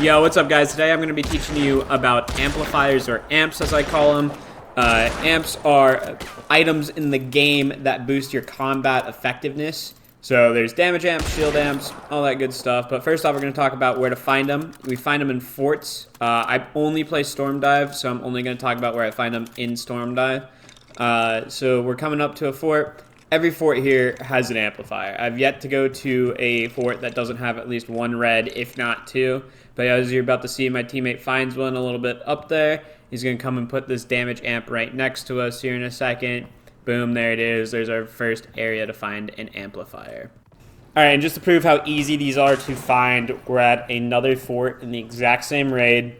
Yo, what's up guys? Today I'm going to be teaching you about amplifiers, or amps as I call them. Amps are items in the game that boost your combat effectiveness. So there's damage amps, shield amps, all that good stuff. But first off, we're going to talk about where to find them. We find them in forts. I only play Storm Dive, so I'm only going to talk about where I find them in Storm Dive. So we're coming up to a fort. Every fort here has an amplifier. I've yet to go to a fort that doesn't have at least one red, if not two. But as you're about to see, my teammate finds one a little bit up there. He's going to come and put this damage amp right next to us here in a second. Boom, there it is. There's our first area to find an amplifier. All right, and just to prove how easy these are to find, we're at another fort in the exact same raid.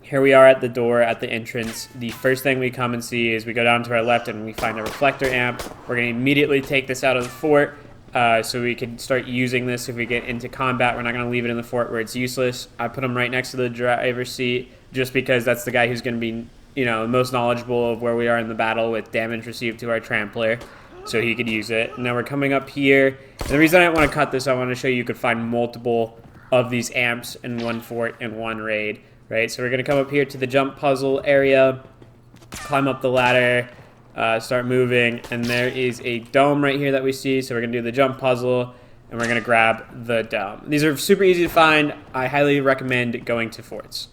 Here we are at the door, at the entrance. The first thing we come and see is we go down to our left and we find a reflector amp. We're going to immediately take this out of the fort so we can start using this if we get into combat. We're not going to leave it in the fort where it's useless. I put him right next to the driver's seat just because that's the guy who's going to be, you know, most knowledgeable of where we are in the battle with damage received to our trampler, so he could use it. And now we're coming up here. And the reason I didn't want to cut this, I want to show you could find multiple of these amps in one fort in one raid. Right, so we're going to come up here to the jump puzzle area, climb up the ladder, start moving, and there is a dome right here that we see. So we're going to do the jump puzzle, and we're going to grab the dome. These are super easy to find. I highly recommend going to forts.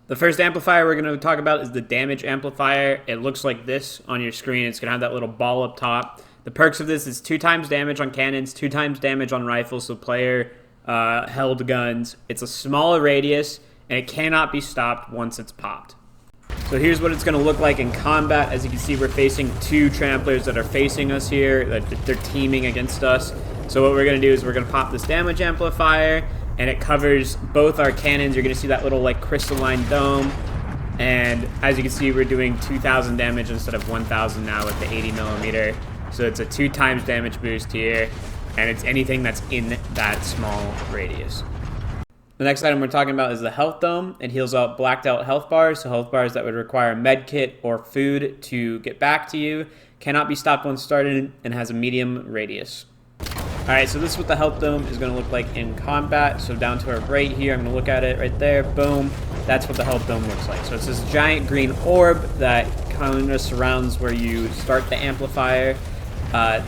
The first amplifier we're going to talk about is the damage amplifier. It looks like this on your screen. It's going to have that little ball up top. The perks of this is 2 times damage on cannons, 2 times damage on rifles, so player held guns. It's a smaller radius, and it cannot be stopped once it's popped. So here's what it's going to look like in combat. As you can see, we're facing 2 tramplers that are facing us here. They're teaming against us. So what we're going to do is we're going to pop this damage amplifier, and it covers both our cannons. You're going to see that little like crystalline dome. And as you can see, we're doing 2,000 damage instead of 1,000 now with the 80 millimeter. So it's a 2 times damage boost here, and it's anything that's in that small radius. The next item we're talking about is the health dome. It heals out blacked out health bars, so health bars that would require a med kit or food to get back to you. Cannot be stopped once started and has a medium radius. Alright, so this is what the health dome is going to look like in combat. So down to our right here, I'm going to look at it right there. Boom. That's what the health dome looks like. So it's this giant green orb that kind of surrounds where you start the amplifier.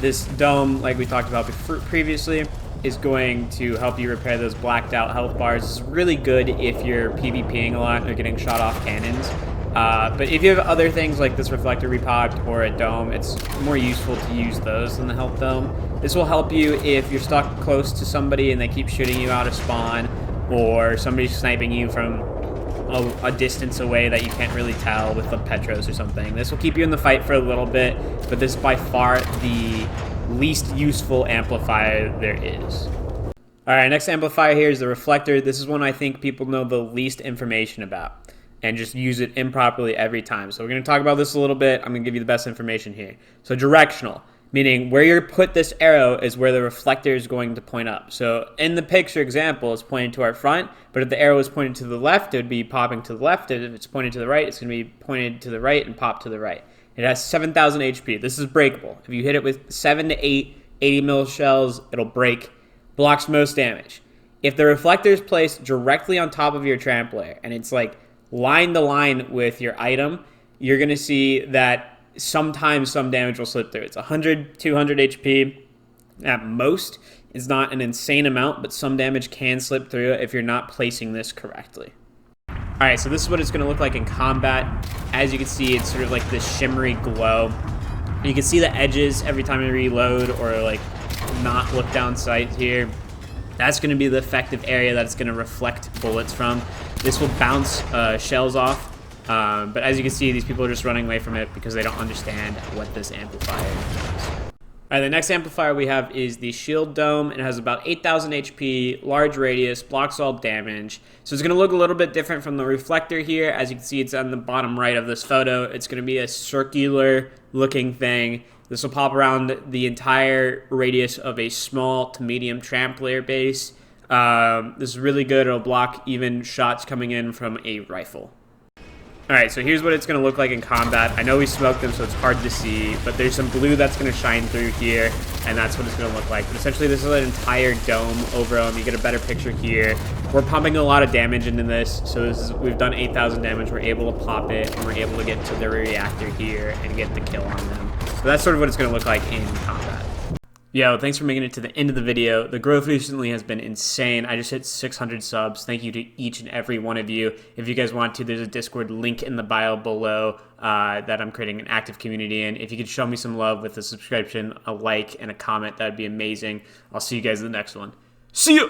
This dome, like we talked about previously, is going to help you repair those blacked out health bars. It's really good if you're PvPing a lot or getting shot off cannons. But if you have other things like this reflector repopped or a dome, it's more useful to use those than the health dome. This will help you if you're stuck close to somebody and they keep shooting you out of spawn, or somebody's sniping you from a distance away that you can't really tell with the Petros or something. This will keep you in the fight for a little bit, but this is by far the least useful amplifier there is. Alright, next amplifier here is the reflector. This is one I think people know the least information about and just use it improperly every time. So we're going to talk about this a little bit. I'm going to give you the best information here. So directional, meaning where you put this arrow is where the reflector is going to point up. So in the picture example, it's pointing to our front, but if the arrow is pointed to the left, it would be popping to the left. If it's pointed to the right, it's going to be pointed to the right and pop to the right. It has 7,000 HP. This is breakable. If you hit it with 7 to 8 80 mil shells, it'll break. Blocks most damage. If the reflector is placed directly on top of your trampler and it's like line to line with your item, you're going to see that sometimes some damage will slip through. It's 100, 200 HP at most. It's not an insane amount, but some damage can slip through if you're not placing this correctly. Alright, so this is what it's going to look like in combat. As you can see, it's sort of like this shimmery glow. You can see the edges every time you reload or like not look down sight here. That's going to be the effective area that it's going to reflect bullets from. This will bounce shells off. But as you can see, these people are just running away from it because they don't understand what this amplifier is. Alright, the next amplifier we have is the shield dome. It has about 8,000 HP, large radius, blocks all damage. So it's going to look a little bit different from the reflector here. As you can see, it's on the bottom right of this photo. It's going to be a circular looking thing. This will pop around the entire radius of a small to medium trampler base. This is really good. It'll block even shots coming in from a rifle. Alright, so here's what it's going to look like in combat. I know we smoked them, so it's hard to see, but there's some blue that's going to shine through here, and that's what it's going to look like. But essentially, this is an entire dome over them. You get a better picture here. We're pumping a lot of damage into this, so we've done 8,000 damage. We're able to pop it, and we're able to get to the reactor here and get the kill on them. So that's sort of what it's going to look like in combat. Yo, thanks for making it to the end of the video. The growth recently has been insane. I just hit 600 subs. Thank you to each and every one of you. If you guys want to, there's a Discord link in the bio below that I'm creating an active community in. If you could show me some love with a subscription, a like, and a comment, that'd be amazing. I'll see you guys in the next one. See you!